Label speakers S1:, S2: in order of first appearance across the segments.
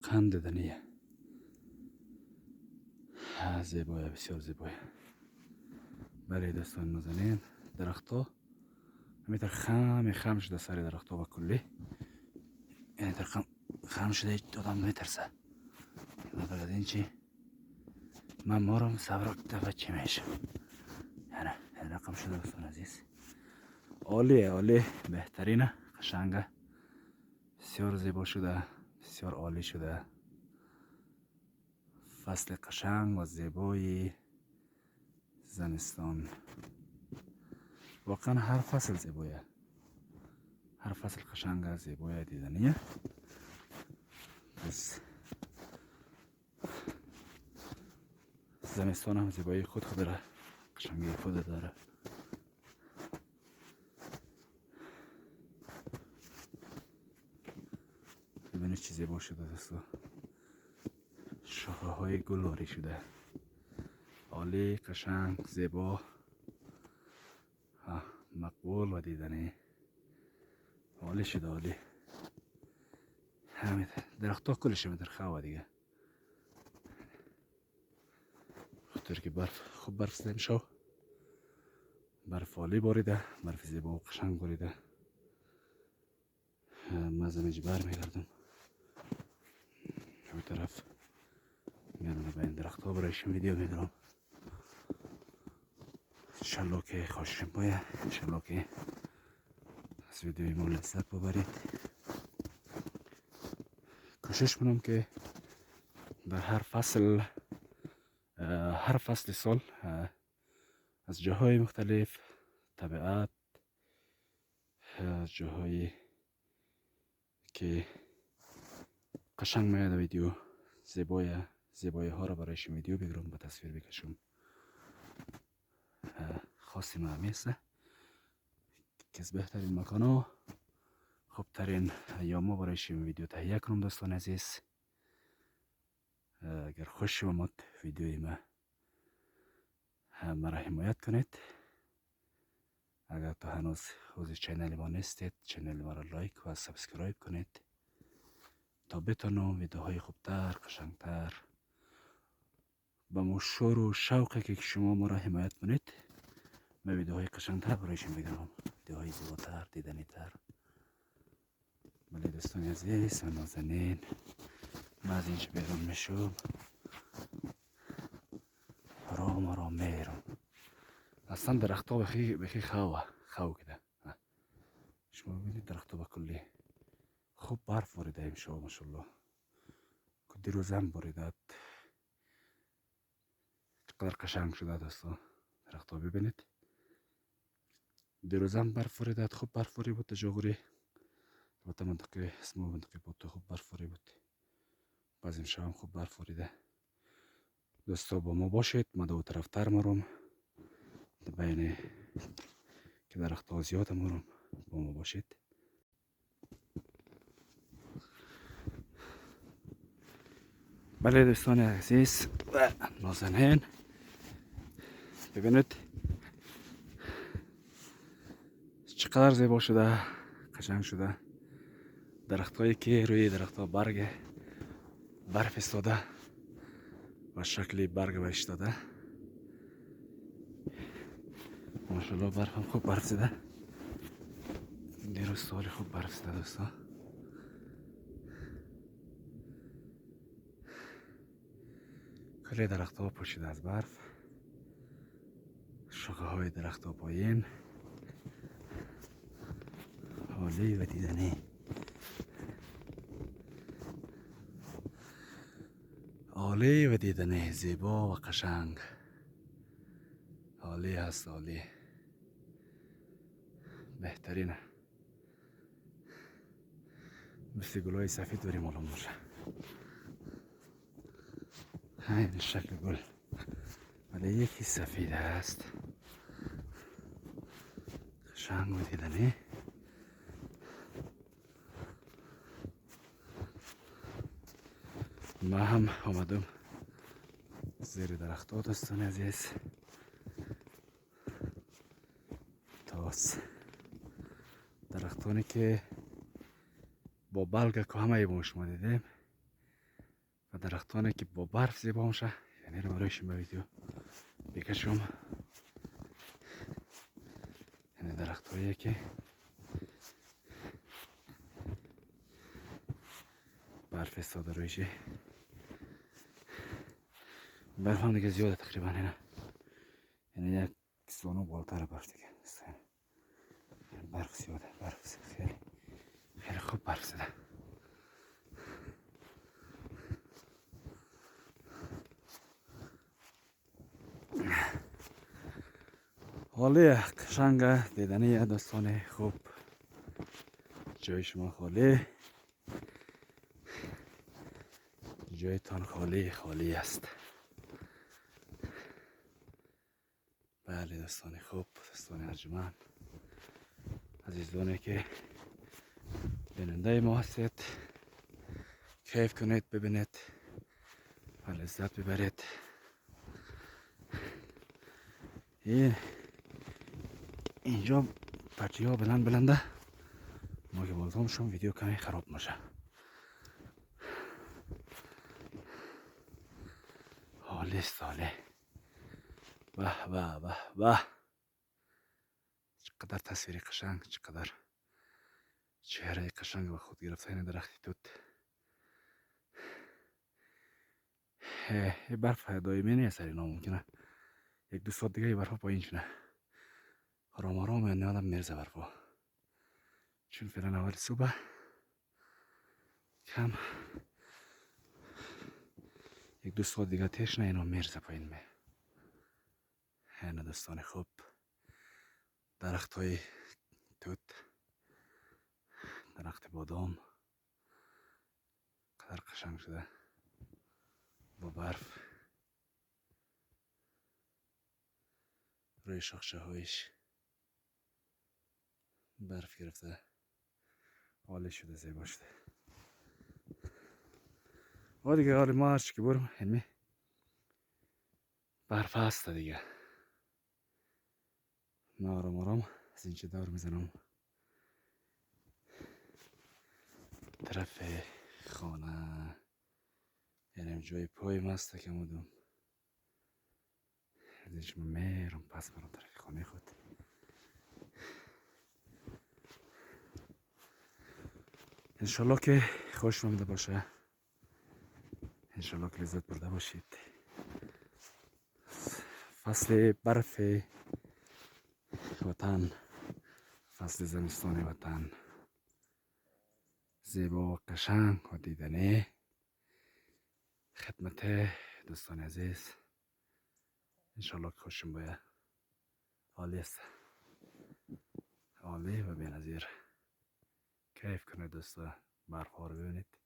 S1: واقعا دیدنیه. زیبایه، بسیار زیبایه. برای دوستان نازنین، درخت ها همینطور خم شده سر درخت ها و کلی، یعنی در خم شده هیچ آدم نمیترسه. بعد این چی من مارم صبر دفعه چی میشه، یعنی رقم شده دوستان عزیز. عالی بهترینه، قشنگه، بسیار زیبا شده، بسیار عالی شده. فصل قشنگ و زیبای زمستان. واقعا هر فصل زیبایه، هر فصل قشنگه، زیبایه، دیدنیه. بس زمستان هم زیبایی خود داره، قشنگی خود داره. ببینید چی زیبا شده دوستا، شاخه های گل آری شده، عالی، قشنگ، زیبا، مقبول و دیدنی، عالی شده، عالی. همین درخت ها کلش در خواه دیگه، خاطر که برف خوب برف زده میشه، برف عالی باریده، برف زیبا و قشنگ باریده. مزه میجی بر میگردم همین طرف، میرم به این درخت ها برایشم ویدیو میگیرم. انشالله که خوششون باید، انشالله که از ویدیوی ما لذت ببرید. کوشش کنم که در هر فصل سال از جاهای مختلف، طبیعت، از جاهایی که قشنگ میاد ویدیو، زیبایی ها را برایشون ویدیو بگیرم، با تصویر بکشم. خاصی معمیسته که از بهترین مکان ها، خوبترین ایام ها برایشون ویدیو تهیه کنم. دوستان عزیز، اگر خوش اومد ویدیوی مرا حمایت کنید. اگر تا هنوز عضو چینل ما نیستید، چینل ما را لایک و سابسکرایب کنید تا بتونم ویدیوهای خوبتر، قشنگتر، با مشور و شوقی که شما ما را حمایت کنید، من ویدیوهای قشنگتر برایشون بگیرم، ویدیوهای زیباتر، دیدنی تر. بله دوستان عزیز و نازنین، من از اینجا بیرون میشم، آرام میرم. اصلا درخت ها بخی خو کده. شما ببینید درخت ها کلی خوب برف باریده امشب ماشاءالله، که دیروزم باریده، چقدر قشنگ شده دوستا. درخت ها ببینید، دیروزم برف باریده، خوب برف باری بود جاغوری. البته منطقه اسمو منطقه بود خوب برف باری بود، باز امشب هم خوب برف باریده. دوستا با ما باشید، ما دو طرف تر مرم بین که درخت ها زیاد مرم، با ما باشید. بله دوستان عزیز و نازنین، ببینید چقدر زیبا شده، قشنگ شده. درخت هایی که روی درخت ها برف استاده و شکلی برگ بهش داده، ماشاءالله. برف هم خوب برف زده، دیروز سالی خوب برف زده دوستا. کلی درخت ها پوشیده از برف، شاخه های درخت ها پایین، عالی و دیدنی، عالی و دیدنی، زیبا و قشنگ، عالی هست، عالی، بهترینه. مثل گلای سفید داریم معلوم باشه، این شکل گل، ولی یکی سفید هست، قشنگ و دیدنی. ما هم آمدم زیر درخت ها دوستان عزیز، تاس درختانی که با برگ که همه با شما دیدیم، درختانی که با برف زیبا میشه، یعنی رو برای شما ویدیو بکشم. یعنی درخت هایی که برف استاده رویشه. برف هم دیگه زیاده تقریبا اینه، یعنی یک سونو بالتر برف دیگه. برف زیاده، برف خیلی خیلی خوب برف زده. حالی قشنگ دیدنی دوستان خوب، جای شما خالی، جایتان خالی خالی است. بله دوستان خوب، دوستان ارجمند، عزیزانی که بیننده ما هستید، کیف کنید، ببینید و لذت ببرید. اینجا پرچی ها بلند بلنده، ما که بالاتامشون ویدیو کمی خراب میشه. حالی ساله، به به به به، چقدر تصویری قشنگ، چقدر چهره قشنگ و خود گرفته این درختی توت. این برف دائمی نیست، اینا ممکنه یک دو ساعت دیگه برف پایین شونه، آرام آرام یعنی آدم میرزه برفا، چون فعلا اول صبح کم یک دو ساعت دیگه تیش نه اینا میرزه پایین می. اینه دوستان خوب، درخت های توت، درخت بادام قدر قشنگ شده با برف روی شاخشه هایش برف گرفته، حالی شده، زیبا شده. و دیگه حالی ما هرچی که برم همین برف هست دیگه. من آرام آرام از اینجا دور میزنم طرف خانه، یعنی جای پای مسته که مودم از اینجا میرم پس برم طرف خانه خود. انشالله که خوش آمده باشه، انشالله که لذت برده باشید. فصل برف وطن، فصل زمستان وطن، زیبا و قشنگ و دیدنی خدمت دوستان عزیز. انشالله که خوشم باید، عالی است، عالی و بی‌نظیر. کیف کنید دوستا، برف ها رو ببینید.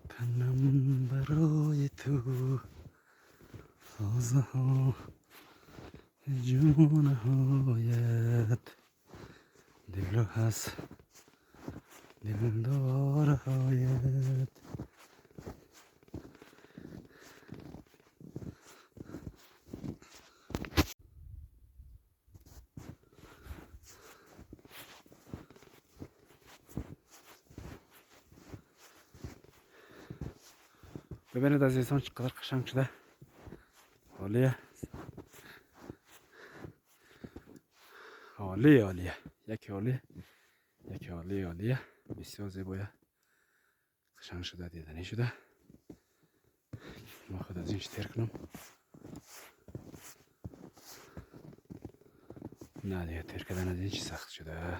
S1: تنم برای تو تازه ها، جون هایت دل هست دلدار هایت. ببینید عزیزان چقدر قشنگ شده، عالیه، عالی عالیه، یکی عالی یکی عالی عالیه، بسیار زیبایه، قشنگ شده، دیدنی شده. ما خود از اینش تیر کنم، نه دیگه تیر کردن از اینش سخت شده.